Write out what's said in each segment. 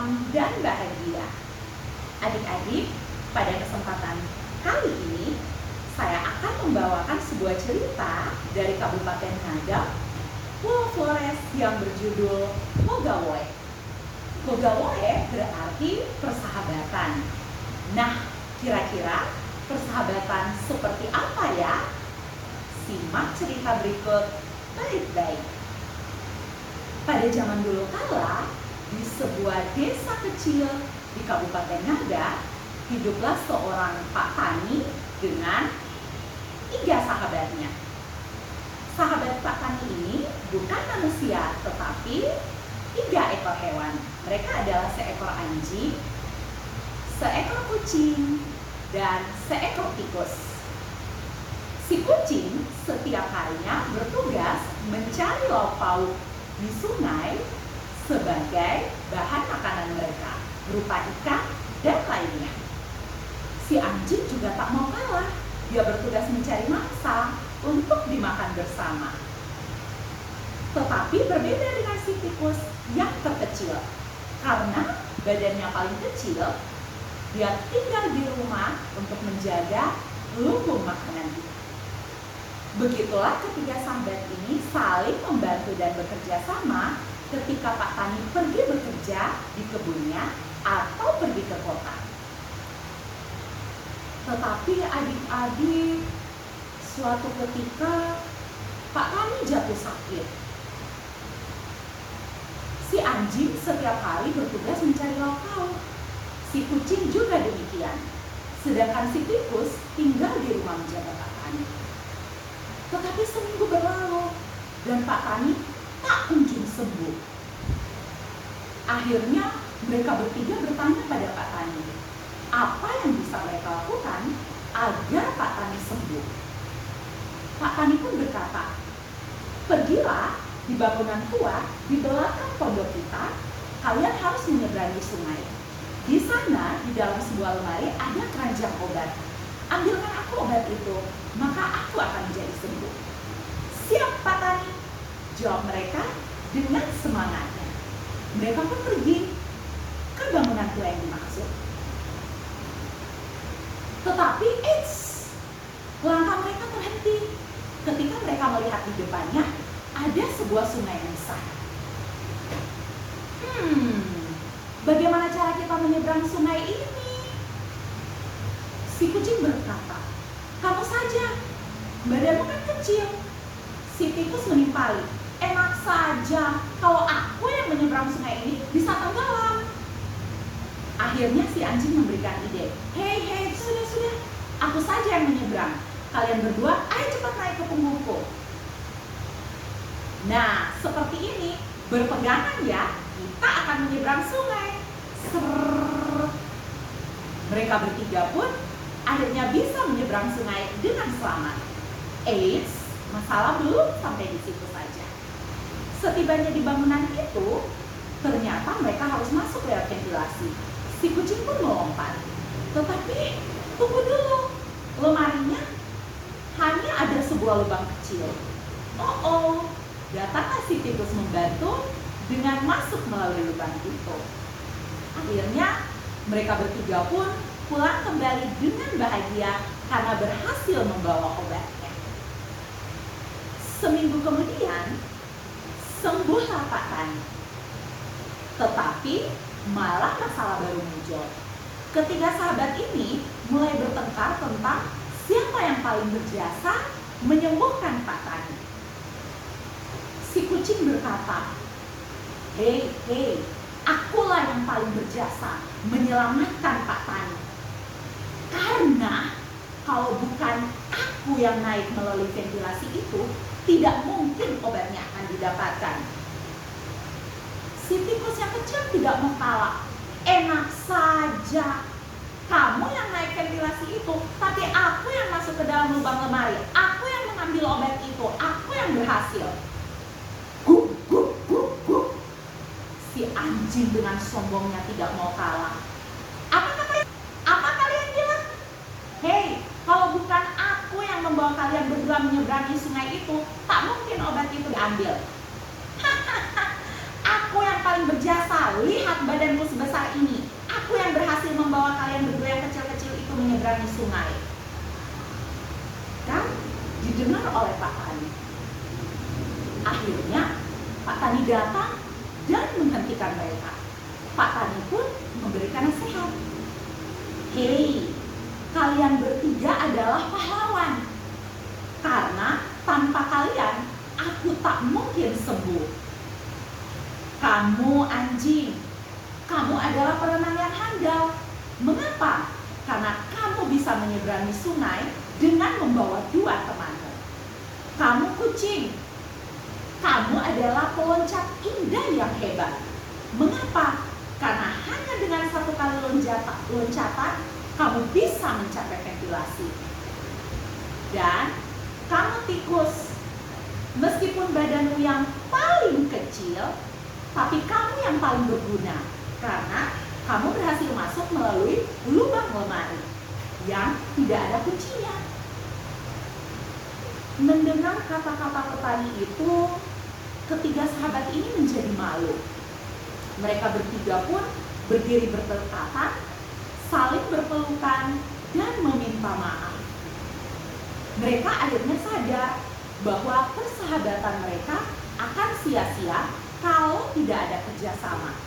tentram dan bahagia. Adik-adik, pada kesempatan kali ini saya akan membawakan sebuah cerita dari Kabupaten Ngada, Pulau Flores yang berjudul Hogawoe. Hogawoe berarti persahabatan. Nah, kira-kira persahabatan seperti apa ya? Simak cerita berikut baik-baik. Pada zaman dulu kala, di sebuah desa kecil di Kabupaten Ngada, hiduplah seorang Pak Tani dengan 3 sahabatnya. Sahabat Pak Tani ini bukan manusia, tetapi 3 ekor hewan. Mereka adalah seekor anjing, seekor kucing, dan seekor tikus. Si kucing setiap harinya bertugas mencari lauk pauk di sungai sebagai bahan makanan mereka, berupa ikan dan lainnya. Si anjing juga tak mau kalah. Dia bertugas mencari mangsa untuk dimakan bersama. Tetapi berbeda dengan si tikus yang terkecil. Karena badannya paling kecil, dia tinggal di rumah untuk menjaga lumbung makanan itu. Begitulah ketiga sahabat ini saling membantu dan bekerja sama ketika Pak Tani pergi bekerja di kebunnya atau pergi ke kota. Tetapi adik-adik, suatu ketika Pak Tani jatuh sakit. Si anjing setiap hari bertugas mencari lauk pauk. Si kucing juga demikian. Sedangkan si tikus tinggal di rumah menjaga Pak Tani. Tetapi seminggu berlalu dan Pak Tani tak kunjung sembuh. Akhirnya mereka bertiga bertanya pada Pak Tani, apa yang bisa mereka lakukan agar Pak Tani sembuh. Pak Tani pun berkata, pergilah di bangunan tua di belakang pondok kita, kalian harus menyeberangi sungai. Di sana, di dalam sebuah lemari ada keranjang obat. Ambilkan aku obat itu, maka aku akan menjadi sembuh. Siap Pak Tani, jawab mereka dengan semangatnya. Mereka pun pergi ke bangunan tua yang dimaksud. Tetapi langkah mereka terhenti ketika mereka melihat di depannya ada sebuah sungai yang besar. Bagaimana cara kita menyeberang sungai ini? Si kucing berkata, kamu saja, badanmu kan kecil. Si tikus menimpali, enak saja, kalau aku yang menyeberang sungai ini bisa tenggelam. Akhirnya si anjing memberikan ide, hei, sudah, aku saja yang menyeberang. Kalian berdua, ayo cepat naik ke punggungku. Nah, seperti ini, berpegangan ya, kita akan menyeberang sungai. Mereka bertiga pun akhirnya bisa menyeberang sungai dengan selamat. Masalah belum sampai di situ saja. Setibanya di bangunan itu, ternyata mereka harus masuk lewat ventilasi. Si kucing pun melompat. Tetapi, tunggu dulu. Lemarinya hanya ada sebuah lubang kecil. Datanglah si tikus membantu dengan masuk melalui lubang itu. Akhirnya, mereka bertiga pun pulang kembali dengan bahagia karena berhasil membawa obatnya. Seminggu kemudian, sembuhlah Pak Tani. Tetapi malah masalah baru muncul. Ketiga sahabat ini mulai bertengkar tentang siapa yang paling berjasa menyembuhkan Pak Tani. Si kucing berkata, hei, akulah yang paling berjasa menyelamatkan Pak Tani. Karena kalau bukan aku yang naik melalui ventilasi itu, tidak mungkin obatnya akan didapatkan. Si tikus yang kecil tidak mau kalah. Enak saja, kamu yang naik ventilasi itu, tapi aku yang masuk ke dalam lubang lemari. Aku yang mengambil obat itu, aku yang berhasil. Guk. Si anjing dengan sombongnya tidak mau kalah. Apa kalian bilang? Hei, kalau bukan aku yang membawa kalian berdua menyeberangi sungai itu, tak mungkin obat itu diambil. Aku yang paling berjasa, lihat badanku sebesar menyeberangi sungai. Kan didengar oleh Pak Tani. Akhirnya Pak Tani datang dan menghentikan mereka. Pak Tani pun memberikan nasihat. Hei, kalian bertiga adalah pahlawan. Karena tanpa kalian, aku tak mungkin sembuh. Kamu anjing, kamu adalah perenang yang handal. Mengapa? Karena kamu bisa menyeberangi sungai dengan membawa 2 temanmu. Kamu kucing, kamu adalah peloncat indah yang hebat. Mengapa? Karena hanya dengan 1 kali loncatan, kamu bisa mencapai ventilasi. Dan kamu tikus, meskipun badanmu yang paling kecil, tapi kamu yang paling berguna. Karena kamu berhasil masuk melalui lubang lemari yang tidak ada kuncinya. Mendengar kata-kata petani itu, ketiga sahabat ini menjadi malu. Mereka bertiga pun berdiri berdekatan, saling berpelukan, dan meminta maaf. Mereka akhirnya sadar bahwa persahabatan mereka akan sia-sia kalau tidak ada kerjasama.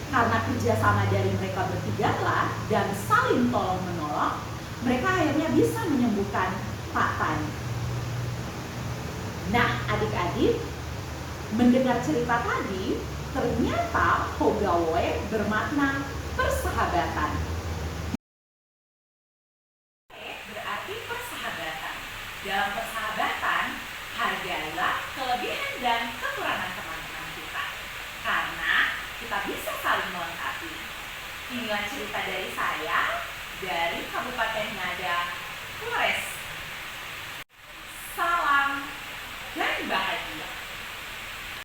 Karena kerjasama dari mereka bertiga lah dan saling tolong-menolong, mereka akhirnya bisa menyembuhkan Pak Tani. Nah, adik-adik, mendengar cerita tadi, ternyata Hogawe bermakna persahabatan. Berarti persahabatan. Dalam persahabatan, hargailah kelebihan dan kekurangan teman-teman kita. Karena kita bisa saling melengkapi. Inilah cerita dari saya, dari Kabupaten Ngada, Flores.